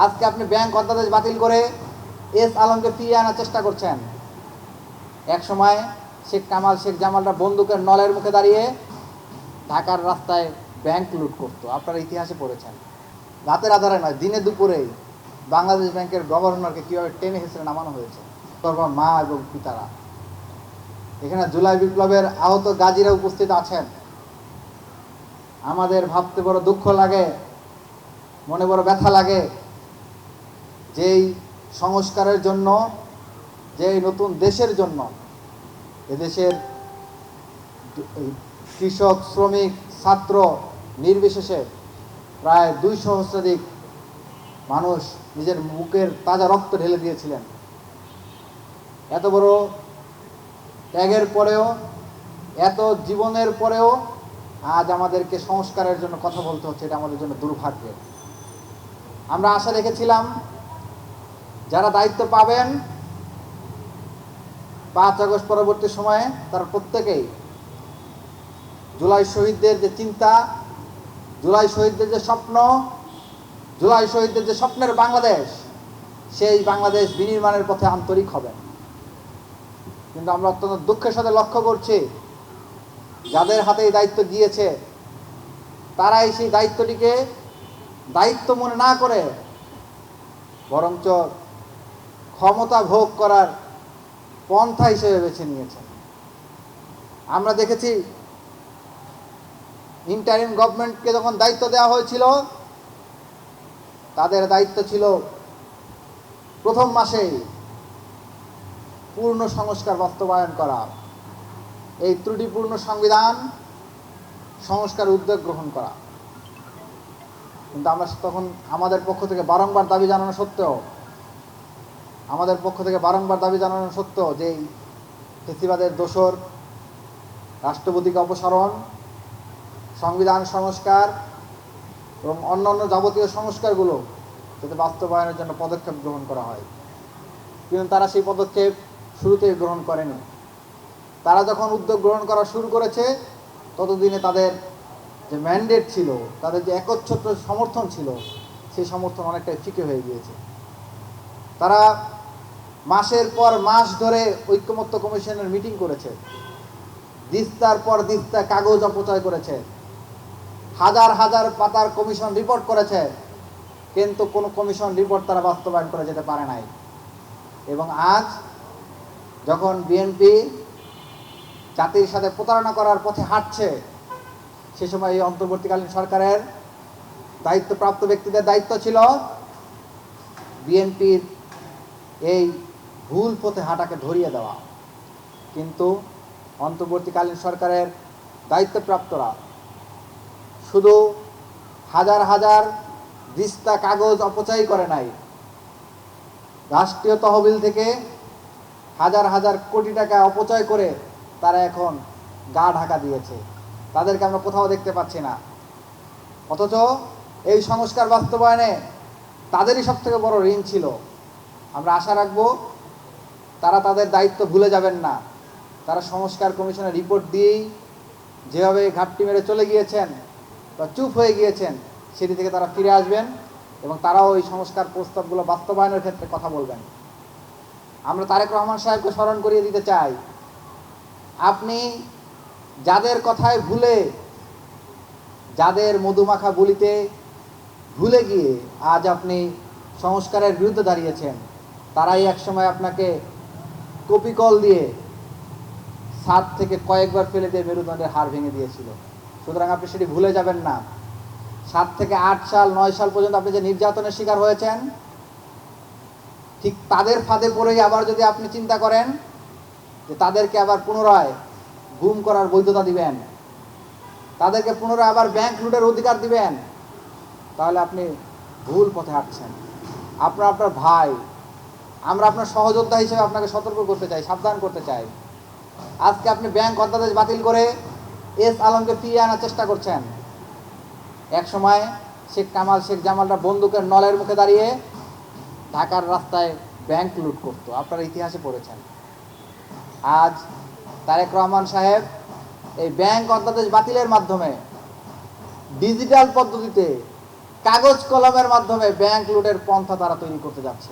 আজকে আপনি ব্যাংক অধ্যাদেশ বাতিল করে এস আলমকে ফিরিয়ে আনার চেষ্টা করছেন। এক সময় শেখ কামাল শেখ জামালরা বন্দুকের নলের মুখে দাঁড়িয়ে ঢাকার রাস্তায় ব্যাংক লুট করতো, আপনারা ইতিহাসে পড়েছেন। রাতের আধারে নয়, দিনে দুপুরেই বাংলাদেশ ব্যাংকের গভর্নরকে কীভাবে টেনে হেসড়ে নামানো হয়েছে, তারপর মা এবং পিতারা। এখানে জুলাই বিপ্লবের আহত গাজীরা উপস্থিত আছেন। আমাদের ভাবতে বড় দুঃখ লাগে, মনে বড় ব্যথা লাগে, যেই সংস্কারের জন্য, যেই নতুন দেশের জন্য এদেশের কৃষক, শ্রমিক, ছাত্র নির্বিশেষে প্রায় 2 সহস্রাধিক মানুষ নিজের বুকের তাজা রক্ত ঢেলে দিয়েছিলেন। এত বড় ত্যাগের পরেও, এত জীবনের পরেও আজ আমাদেরকে সংস্কারের জন্য কথা বলতে হচ্ছে, এটা আমাদের জন্য দুর্ভাগ্য। আমরা আশা রেখেছিলাম যারা দায়িত্ব পাবেন 5 আগস্ট পরবর্তী সময়ে তারা প্রত্যেকেই জুলাই শহীদদের যে চিন্তা, জুলাই শহীদদের যে স্বপ্ন, জুলাই শহীদদের যে স্বপ্নের বাংলাদেশ, সেই বাংলাদেশ বিনির্মাণের পথে আন্তরিক হবেন। কিন্তু আমরা অত্যন্ত দুঃখের সাথে লক্ষ্য করছি যাদের হাতে এই দায়িত্ব গিয়েছে তারাই সেই দায়িত্বটিকে দায়িত্ব মনে না করে বরঞ্চ ক্ষমতা ভোগ করার পন্থা হিসেবে বেছে নিয়েছে। আমরা দেখেছি ইন্টারিম গভর্নমেন্টকে যখন দায়িত্ব দেওয়া হয়েছিল, তাদের দায়িত্ব ছিল প্রথম মাসেই পূর্ণ সংস্কার বাস্তবায়ন করা, এই ত্রুটিপূর্ণ সংবিধান সংস্কার উদ্যোগ গ্রহণ করা। কিন্তু আমরা তখন আমাদের পক্ষ থেকে বারংবার দাবি জানানো সত্ত্বেও যে ফেসিবাদের দোসর রাষ্ট্রপতিকে অপসারণ, সংবিধান সংস্কার এবং অন্যান্য যাবতীয় সংস্কারগুলো যাতে বাস্তবায়নের জন্য পদক্ষেপ গ্রহণ করা হয়, কিন্তু তারা সেই পদক্ষেপ শুরুতেই গ্রহণ করেনি। তারা যখন উদ্যোগ গ্রহণ করা শুরু করেছে ততদিনে তাদের যে ম্যান্ডেট ছিল, তাদের যে একচ্ছত্র সমর্থন ছিল, সেই সমর্থন অনেকটাই ফিকে হয়ে গিয়েছে। তারা মাসের পর মাস ধরে ঐক্যমত্য কমিশনের মিটিং করেছে, দিস্তার পর দিস্তা কাগজ অপচয় করেছে, হাজার হাজার পাতার কমিশন রিপোর্ট করেছে, কিন্তু কোনো কমিশন রিপোর্ট তারা বাস্তবায়ন করে যেতে পারে নাই। এবং আজ যখন বিএনপি জাতির সাথে প্রতারণা করার পথে হাঁটছে, সে সময় এই অন্তর্বর্তীকালীন সরকারের দায়িত্বপ্রাপ্ত ব্যক্তিদের দায়িত্ব ছিল বিএনপির এই ভুল পথে হাঁটাকে ধরিয়ে দেওয়া। কিন্তু অন্তর্বর্তীকালীন সরকারের দায়িত্বপ্রাপ্তরা শুধু হাজার হাজার দিস্তা কাগজ অপচয় করে নাই, রাষ্ট্রীয় তহবিল থেকে হাজার হাজার কোটি টাকা অপচয় করে তারা এখন গা ঢাকা দিয়েছে। তাদেরকে আমরা কোথাও দেখতে পাচ্ছি না। অথচ এই সংস্কার বাস্তবায়নে তাদেরই সবথেকে বড় ঋণ ছিল। আমরা আশা রাখব তারা তাদের দায়িত্ব ভুলে যাবেন না। তারা সংস্কার কমিশনের রিপোর্ট দিয়েই যেভাবে ঘাপটি মেরে চলে গিয়েছেন বা চুপ হয়ে গিয়েছেন, সেটি থেকে তারা ফিরে আসবেন এবং তারাও এই সংস্কার প্রস্তাবগুলো বাস্তবায়নের ক্ষেত্রে কথা বলবেন। আমরা তারেক রহমান সাহেবকে স্মরণ করিয়ে দিতে চাই, আপনি যাদের কথায় ভুলে, যাদের মধুমাখা বলিতে ভুলে গিয়ে আজ আপনি সংস্কারের বিরুদ্ধে দাঁড়িয়েছেন, তারাই একসময় আপনাকে কপিকল দিয়ে ছাদ থেকে কয়েকবার ফেলে দিয়ে মেরুদণ্ডের হাড় ভেঙে দিয়েছিল। সুতরাং আপনি সেটি ভুলে যাবেন না। 7 থেকে 8 সাল 9 সাল পর্যন্ত আপনি যে নির্যাতনের শিকার হয়েছেন, ঠিক তাদের ফাঁদে পড়েই আবার যদি আপনি চিন্তা করেন যে তাদেরকে আবার পুনরায় গুম করার বৈধতা দিবেন, তাদেরকে পুনরায় আবার ব্যাংক লুটের অধিকার দিবেন, তাহলে আপনি ভুল পথে হাঁটছেন। আপনার ভাই, আমরা আপনার সহযোদ্ধা হিসেবে আপনাকে সতর্ক করতে চাই, সাবধান করতে চাই। আজকে আপনি ব্যাংক অধ্যাদেশ বাতিল করে এস আলমকে ফিরিয়ে আনার চেষ্টা করছেন। এক সময় শেখ কামাল শেখ জামালরা বন্দুকের নলের মুখে দাঁড়িয়ে ঢাকার রাস্তায় ব্যাংক লুট করতো, আপনারা ইতিহাসে পড়েছেন। আজ তারেক রহমান সাহেব এই ব্যাংক অধ্যাদেশ বাতিলের মাধ্যমে ডিজিটাল পদ্ধতিতে কাগজ কলমের মাধ্যমে ব্যাংক লুটের পন্থা তারা তৈরি করতে যাচ্ছে।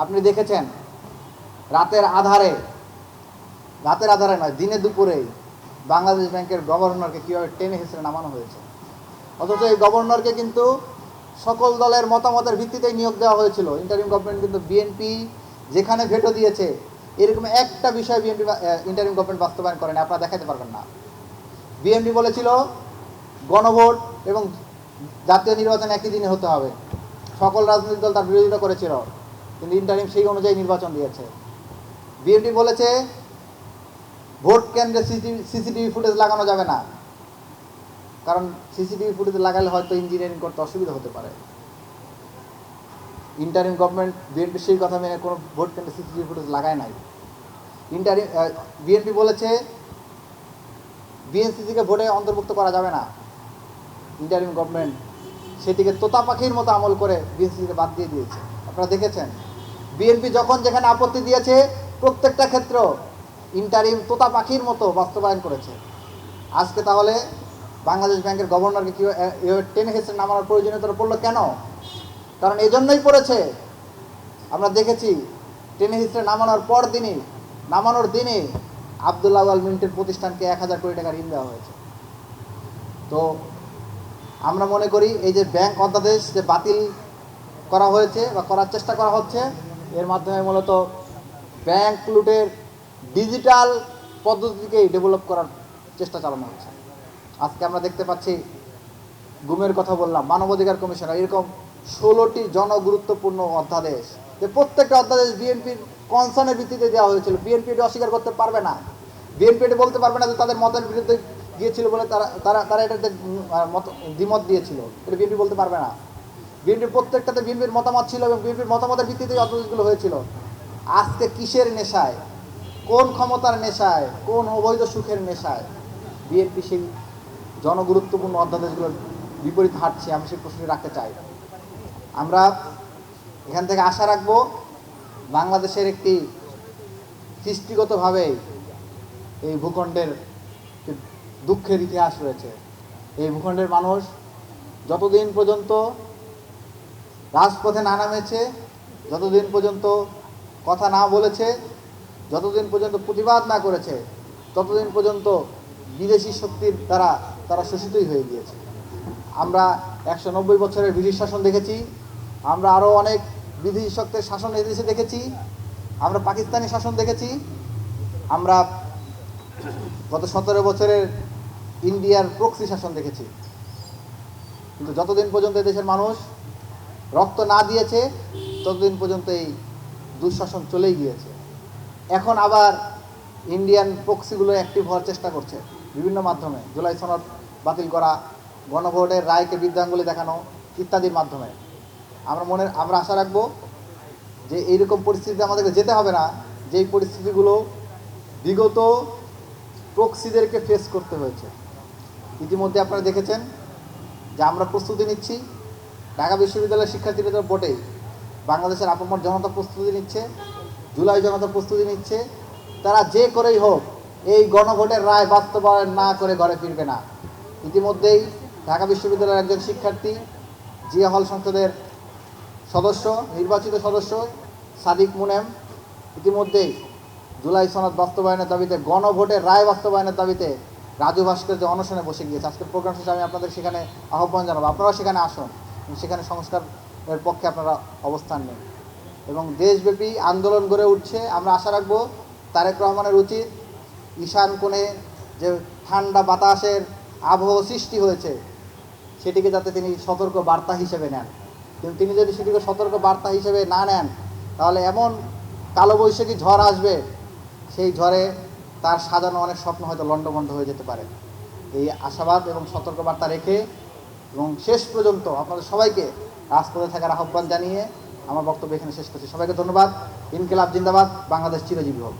আপনি দেখেছেন রাতের আধারে নয়, দিনে দুপুরে বাংলাদেশ ব্যাংকের গভর্নরকে কীভাবে টেনে হেসড়ে নামানো হয়েছে। অথচ এই গভর্নরকে কিন্তু সকল দলের মতামতের ভিত্তিতেই নিয়োগ দেওয়া হয়েছিল। ইন্টারিম গভর্নমেন্ট কিন্তু বিএনপি যেখানে ভেটো দিয়েছে এরকম একটা বিষয় বিএনপি ইন্টারিম গভর্নমেন্ট বাস্তবায়ন করেনি, আপনারা দেখাতে পারবেন না। বিএনপি বলেছিল গণভোট এবং জাতীয় নির্বাচন একই দিনে হতে হবে, সকল রাজনৈতিক দল তার বিরোধিতা করেছিল, কিন্তু ইন্টারিম সেই অনুযায়ী নির্বাচন দিয়েছে। বিএনপি বলেছে ভোট কেন্দ্রে সিসিটিভি ফুটেজ লাগানো যাবে না, কারণ সিসিটিভি ফুটেজ লাগালে হয়তো ইঞ্জিনিয়ারিং করতে অসুবিধা হতে পারে। ইন্টারিম গভর্নমেন্ট বিএনপি সেই কথা মেনে কোনো ভোট কেন্দ্রে সিসিটিভি ফুটেজ লাগায় নাই। বিএনপি বলেছে বিএনসিসিকে ভোটে অন্তর্ভুক্ত করা যাবে না, ইন্টারিম গভর্নমেন্ট সেটিকে তোতা পাখির মতো আমল করে বিএনসিসিকে বাদ দিয়ে দিয়েছে। আপনারা দেখেছেন বিএনপি যখন যেখানে আপত্তি দিয়েছে প্রত্যেকটা ক্ষেত্র ইন্টারিম তোতা পাখির মতো বাস্তবায়ন করেছে। আজকে তাহলে বাংলাদেশ ব্যাংকের গভর্নরকে কি টেনে হেসড়ে নামানোর প্রয়োজনীয়তা পড়লো কেন? কারণ এই জন্যই পড়েছে, আমরা দেখেছি টেনে হেসড়ে নামানোর দিনে আব্দুল্লাহ আল মিন্টের প্রতিষ্ঠানকে 1000 কোটি টাকা ঋণ দেওয়া হয়েছে। তো আমরা মনে করি এই যে ব্যাংক অধ্যাদেশ যে বাতিল করা হয়েছে বা করার চেষ্টা করা হচ্ছে, এর মাধ্যমে মূলত ব্যাংক লুটের ডিজিটাল পদ্ধতিকেই ডেভেলপ করার চেষ্টা চালানো হচ্ছে। আজকে আমরা দেখতে পাচ্ছি গুমের কথা বললাম, মানবাধিকার কমিশন, এরকম 16টি জনগুরুত্বপূর্ণ অধ্যাদেশ, যে প্রত্যেকটা অধ্যাদেশ বিএনপির কনসার্নের ভিত্তিতে দেওয়া হয়েছিল। বিএনপি এটি অস্বীকার করতে পারবে না, বিএনপি এটি বলতে পারবে না যে তাদের মতের বিরুদ্ধে গিয়েছিল বলে তারা এটাতে দ্বিমত দিয়েছিল, এটা বিএনপি বলতে পারবে না। বিএনপির প্রত্যেকটাতে বিএনপির মতামত ছিল এবং বিএনপির মতামতের ভিত্তিতেই অধ্যাদেশগুলো হয়েছিল। আজকে কিসের নেশায়, কোন ক্ষমতার নেশায়, কোন অবৈধ সুখের নেশায় বিএনপি সেই জনগুরুত্বপূর্ণ অধ্যাদেশগুলোর বিপরীত হাঁটছে, আমি সেই প্রশ্নটি রাখতে চাই। আমরা এখান থেকে আশা রাখব বাংলাদেশের একটি সৃষ্টিগতভাবে এই ভূখণ্ডের দুঃখের ইতিহাস রয়েছে। এই ভূখণ্ডের মানুষ যতদিন পর্যন্ত রাজপথে না নামেছে, যতদিন পর্যন্ত কথা না বলেছে, যতদিন পর্যন্ত প্রতিবাদ না করেছে, ততদিন পর্যন্ত বিদেশি শক্তির দ্বারা তারা শোষিতই হয়ে গিয়েছে। আমরা 190 বছরের ব্রিটিশ শাসন দেখেছি, আমরা আরও অনেক বিদেশি শক্তির শাসন এদেশে দেখেছি, আমরা পাকিস্তানি শাসন দেখেছি, আমরা গত 17 বছরের ইন্ডিয়ার প্রক্সি শাসন দেখেছি। কিন্তু যতদিন পর্যন্ত দেশের মানুষ রক্ত না দিয়েছে ততদিন পর্যন্ত এই দুঃশাসন চলেই গিয়েছে। এখন আবার ইন্ডিয়ান প্রক্সিগুলো অ্যাক্টিভ হওয়ার চেষ্টা করছে বিভিন্ন মাধ্যমে, জুলাই সনদ বাতিল করা, গণভোটের রায়কে বৃদ্ধাঙ্গুলি দেখানো ইত্যাদির মাধ্যমে। আমরা আশা রাখবো যে এইরকম পরিস্থিতিতে আমাদেরকে যেতে হবে না, যেই পরিস্থিতিগুলো বিগত প্রক্সিদেরকে ফেস করতে হয়েছে। ইতিমধ্যে আপনারা দেখেছেন যে আমরা প্রস্তুতি নিচ্ছি, ঢাকা বিশ্ববিদ্যালয়ের শিক্ষার্থীরা বটেই, বাংলাদেশের আপামর জনতা প্রস্তুতি নিচ্ছে, জুলাই জনতা প্রস্তুতি নিচ্ছে। তারা যে করেই হোক এই গণভোটের রায় বাস্তবায়ন না করে ঘরে ফিরবে না। ইতিমধ্যেই ঢাকা বিশ্ববিদ্যালয়ের একজন শিক্ষার্থী, জিয়া হল সংসদের সদস্য, নির্বাচিত সদস্য সাদিক মুনেম ইতিমধ্যেই জুলাই সনদ বাস্তবায়নের দাবিতে, গণভোটের রায় বাস্তবায়নের দাবিতে রাজু ভাস্কর্যে অনশনে বসে গিয়েছে। আজকের প্রোগ্রাম শেষে আমি আপনাদের সেখানে আহ্বান জানাবো, আপনারাও সেখানে আসুন, সেখানে সংস্কারের পক্ষে আপনারা অবস্থান নেন এবং দেশব্যাপী আন্দোলন গড়ে উঠছে। আমরা আশা রাখবো তারেক রহমানের উচিত ঈশান কোণে যে ঠান্ডা বাতাসের আবহ সৃষ্টি হয়েছে সেটিকে যাতে তিনি সতর্ক বার্তা হিসেবে নেন, কিন্তু তিনি যদি সেটিকে সতর্ক বার্তা হিসেবে না নেন তাহলে এমন কালবৈশাখী ঝড় আসবে, সেই ঝড়ে তার সাজানো অনেক স্বপ্ন হয়তো লণ্ডভণ্ড হয়ে যেতে পারে। এই আশাবাদ এবং সতর্কবার্তা রেখে এবং শেষ পর্যন্ত আপনাদের সবাইকে রাজপথে থাকার আহ্বান জানিয়ে আমার বক্তব্য এখানে শেষ করছি। সবাইকে ধন্যবাদ। ইনকিলাব জিন্দাবাদ, বাংলাদেশ চিরজীবী হোক।